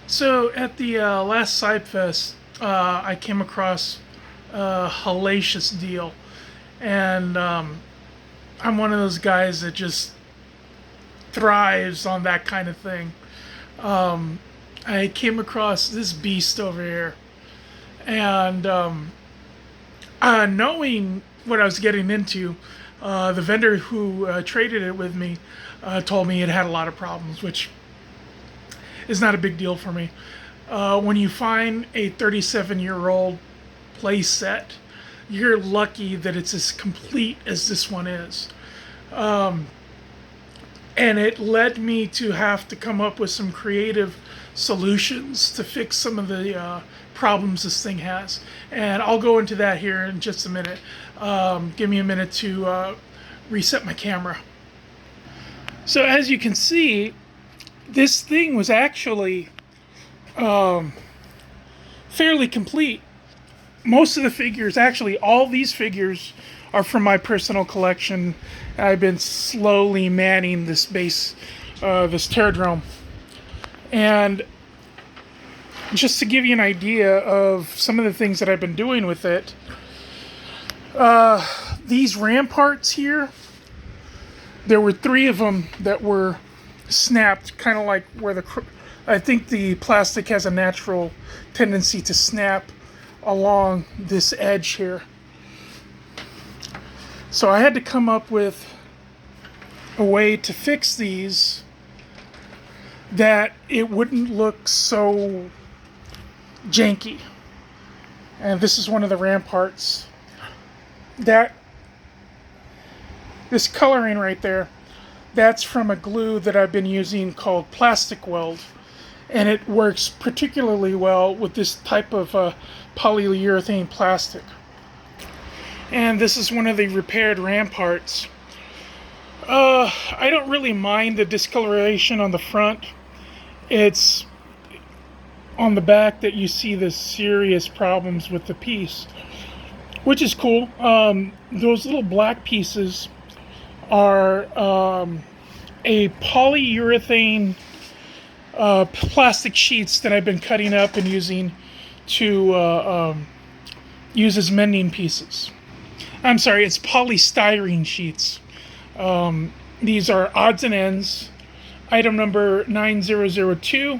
So at the last Side Fest, I came across a hellacious deal, and I'm one of those guys that just thrives on that kind of thing. I came across this beast over here, and knowing what I was getting into, the vendor who traded it with me told me it had a lot of problems, which is not a big deal for me. When you find a 37-year-old play set, you're lucky that it's as complete as this one is. And it led me to have to come up with some creative solutions to fix some of the problems this thing has. And I'll go into that here in just a minute. Give me a minute to reset my camera. So as you can see, this thing was actually fairly complete. Most of the figures, actually all these figures, are from my personal collection. I've been slowly manning this base, this Drome. And just to give you an idea of some of the things that I've been doing with it, these ramparts here, there were 3 of them that were snapped, kind of like where I think the plastic has a natural tendency to snap along this edge here. So I had to come up with a way to fix these that it wouldn't look so janky. And this is one of the ramparts. This coloring right there, that's from a glue that I've been using called Plastic Weld. And it works particularly well with this type of polyurethane plastic. And this is one of the repaired ramparts. I don't really mind the discoloration on the front. It's on the back that you see the serious problems with the piece, which is cool. Those little black pieces are a polyurethane plastic sheets that I've been cutting up and using to use as mending pieces. I'm sorry, it's polystyrene sheets. These are odds and ends, item number 9002,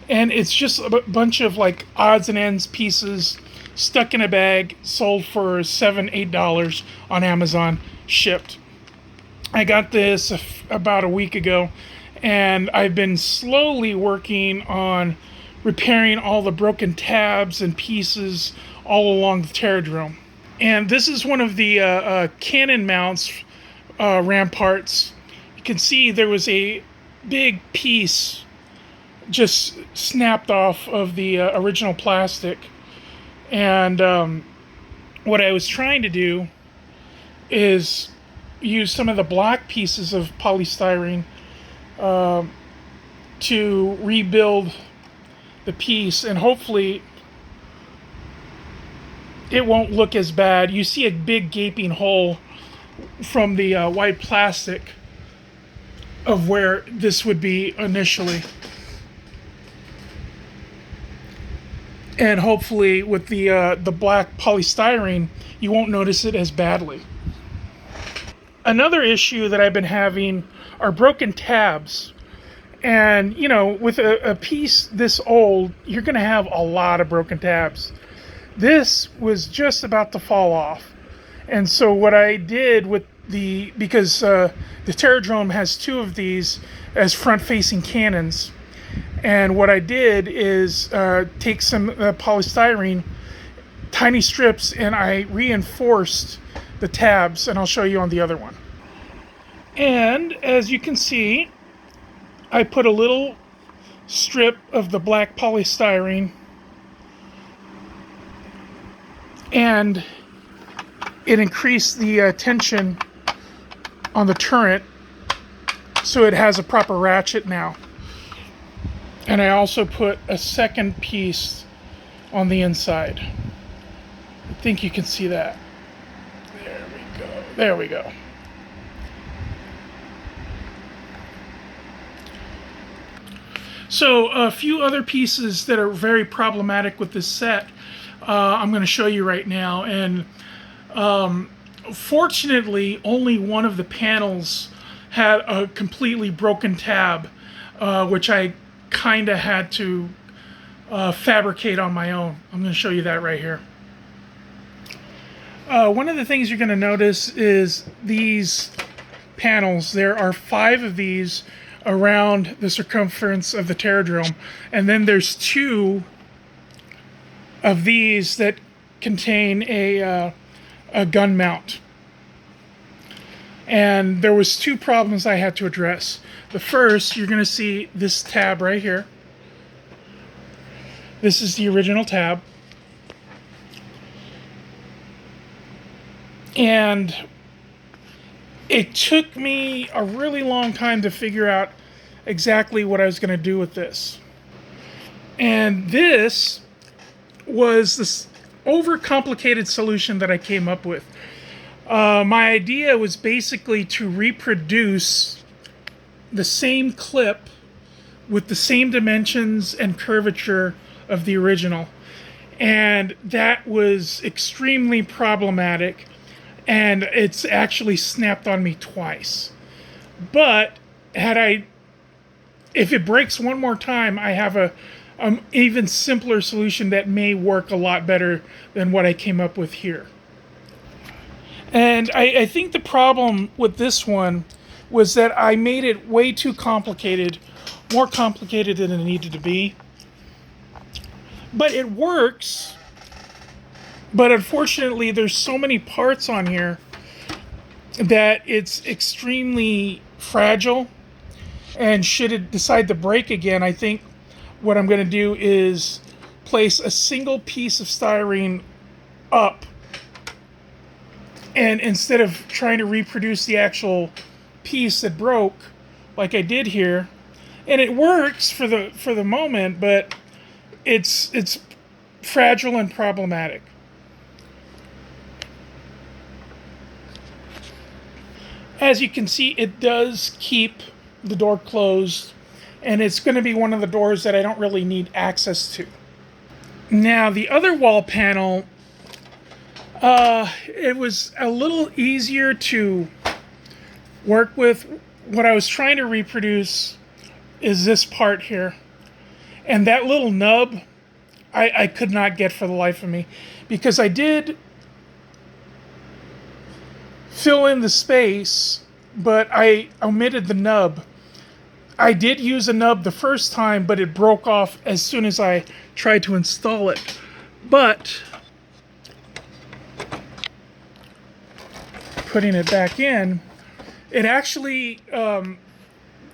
and it's just a bunch of like odds and ends pieces stuck in a bag, sold for $7-8 on Amazon, shipped. I got this about a week ago, and I've been slowly working on repairing all the broken tabs and pieces all along the Drome. And this is one of the cannon mounts ramparts. You can see there was a big piece just snapped off of the original plastic. And what I was trying to do is use some of the black pieces of polystyrene to rebuild the piece, and hopefully it won't look as bad. You see a big gaping hole from the white plastic of where this would be initially. And hopefully with the black polystyrene, you won't notice it as badly. Another issue that I've been having are broken tabs. And, you know, with a piece this old, you're going to have a lot of broken tabs. This was just about to fall off. And so what I did with because the Drome has 2 of these as front-facing cannons. And what I did is take some polystyrene, tiny strips, and I reinforced the tabs, and I'll show you on the other one. And as you can see, I put a little strip of the black polystyrene, and it increased the tension on the turret so it has a proper ratchet now. And I also put a second piece on the inside. I think you can see that. There we go. There we go. So a few other pieces that are very problematic with this set, I'm going to show you right now. And fortunately, only one of the panels had a completely broken tab, which I kind of had to fabricate on my own. I'm going to show you that right here. One of the things you're going to notice is these panels. There are 5 of these around the circumference of the Drome, and then there's 2 of these that contain a gun mount. And there was 2 problems I had to address. The first, you're going to see this tab right here. This is the original tab. And it took me a really long time to figure out exactly what I was going to do with this. And this was this overcomplicated solution that I came up with. My idea was basically to reproduce the same clip with the same dimensions and curvature of the original. And that was extremely problematic, and it's actually snapped on me twice. But if it breaks one more time, I have an even simpler solution that may work a lot better than what I came up with here. And I think the problem with this one was that I made it way too complicated, more complicated than it needed to be. But it works. But unfortunately, there's so many parts on here that it's extremely fragile. And should it decide to break again, I think what I'm going to do is place a single piece of styrene up. And instead of trying to reproduce the actual piece that broke, like I did here, and it works for the moment, but it's fragile and problematic. As you can see, it does keep the door closed, and it's going to be one of the doors that I don't really need access to. Now, the other wall panel, it was a little easier to work with. What I was trying to reproduce is this part here. And that little nub, I could not get for the life of me, because I did fill in the space, but I omitted the nub. I did use a nub the first time, but it broke off as soon as I tried to install it. But putting it back in, it actually, the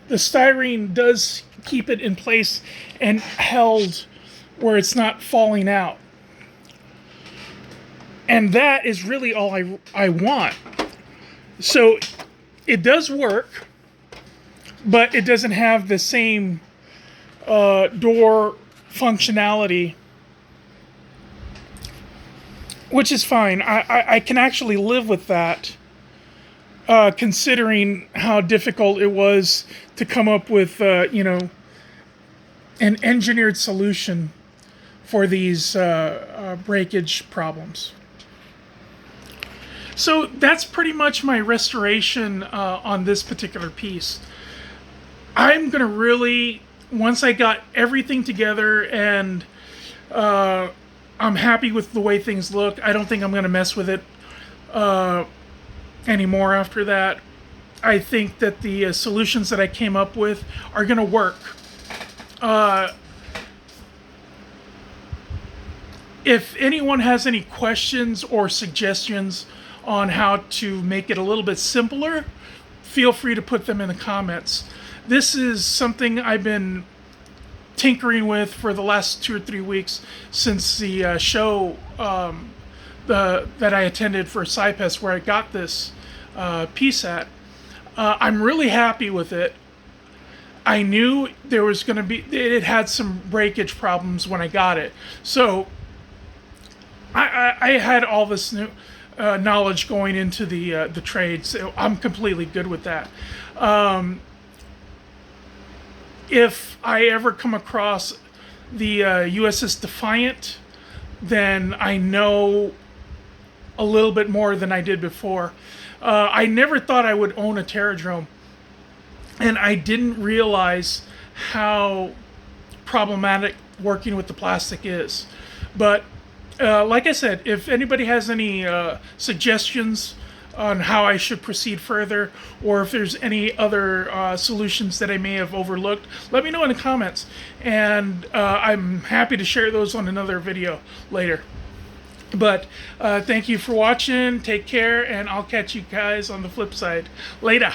styrene does keep it in place and held where it's not falling out. And that is really all I want. So it does work, but it doesn't have the same door functionality, which is fine. I can actually live with that, considering how difficult it was to come up with, an engineered solution for these breakage problems. So that's pretty much my restoration on this particular piece. I'm going to really, once I got everything together and I'm happy with the way things look, I don't think I'm going to mess with it anymore after that. I think that the solutions that I came up with are going to work. If anyone has any questions or suggestions on how to make it a little bit simpler, feel free to put them in the comments. This is something I've been tinkering with for the last 2 or 3 weeks since the show that I attended for SciPest, where I got this piece at. I'm really happy with it. I knew there was going to be, it had some breakage problems when I got it. So I had all this new knowledge going into the trade, so I'm completely good with that. if I ever come across the USS Defiant, then I know a little bit more than I did before. I never thought I would own a Drome, and I didn't realize how problematic working with the plastic is. But like I said, if anybody has any suggestions on how I should proceed further, or if there's any other solutions that I may have overlooked, let me know in the comments, and I'm happy to share those on another video later. But thank you for watching, take care, and I'll catch you guys on the flip side. Later.